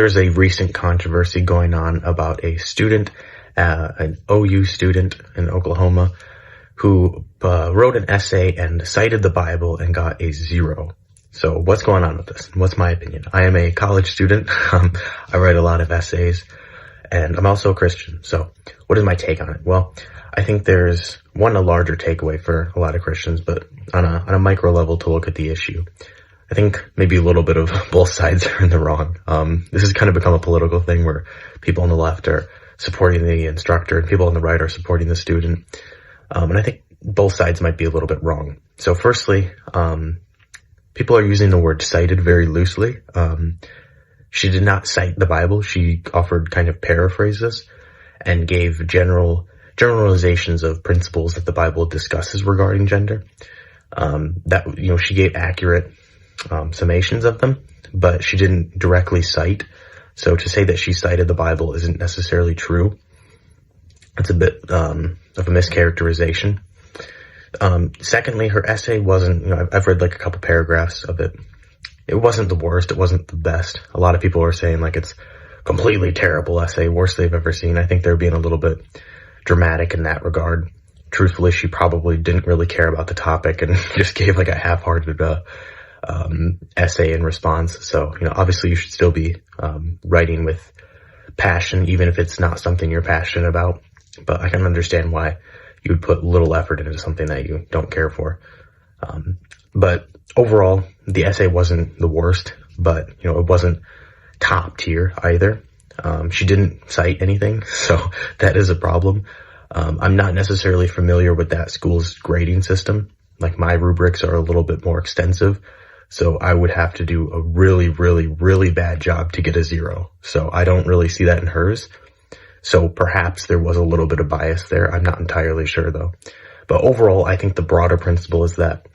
there's a recent controversy going on about a student, an OU student in Oklahoma, who wrote an essay and cited the Bible and got a 0. So what's going on with this? What's my opinion? I am a college student. I write a lot of essays, and I'm also a Christian. So what is my take on it? Well, I think there's a larger takeaway for a lot of Christians, but on a micro level to look at the issue. I think maybe a little bit of both sides are in the wrong. This has kind of become a political thing where people on the left are supporting the instructor and people on the right are supporting the student. And I think both sides might be a little bit wrong. So firstly, people are using the word cited very loosely. She did not cite the Bible. She offered kind of paraphrases and gave generalizations of principles that the Bible discusses regarding gender. She gave accurate summations of them, but she didn't directly cite. So to say that she cited the Bible isn't necessarily true. It's a bit of a mischaracterization. Secondly, her essay wasn't, I've read like a couple paragraphs of it. It wasn't the worst. It wasn't the best. A lot of people are saying like it's completely terrible essay, worst they've ever seen. I think they're being a little bit dramatic in that regard. Truthfully, she probably didn't really care about the topic and just gave like a half-hearted essay in response. So, obviously you should still be writing with passion, even if it's not something you're passionate about. But I can understand why you would put little effort into something that you don't care for. But overall, the essay wasn't the worst, but, it wasn't top tier either. She didn't cite anything, so that is a problem. I'm not necessarily familiar with that school's grading system. Like my rubrics are a little bit more extensive, so I would have to do a really, really, really bad job to get a 0. So I don't really see that in hers. So perhaps there was a little bit of bias there. I'm not entirely sure though. But overall, I think the broader principle is that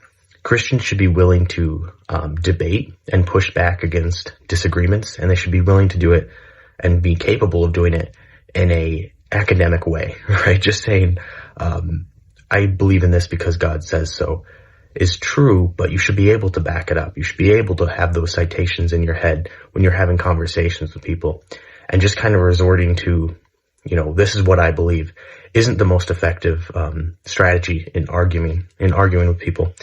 Christians should be willing to debate and push back against disagreements, and they should be willing to do it and be capable of doing it in a academic way, right? Just saying, I believe in this because God says so is true, but you should be able to back it up. You should be able to have those citations in your head when you're having conversations with people, and just kind of resorting to, this is what I believe isn't the most effective strategy in arguing with people.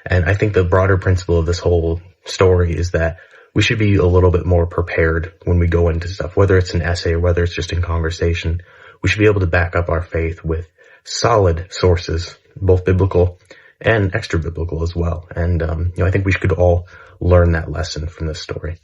And I think the broader principle of this whole story is that we should be a little bit more prepared when we go into stuff, whether it's an essay or whether it's just in conversation. We should be able to back up our faith with solid sources, both biblical and extra biblical as well. And, I think we could all learn that lesson from this story.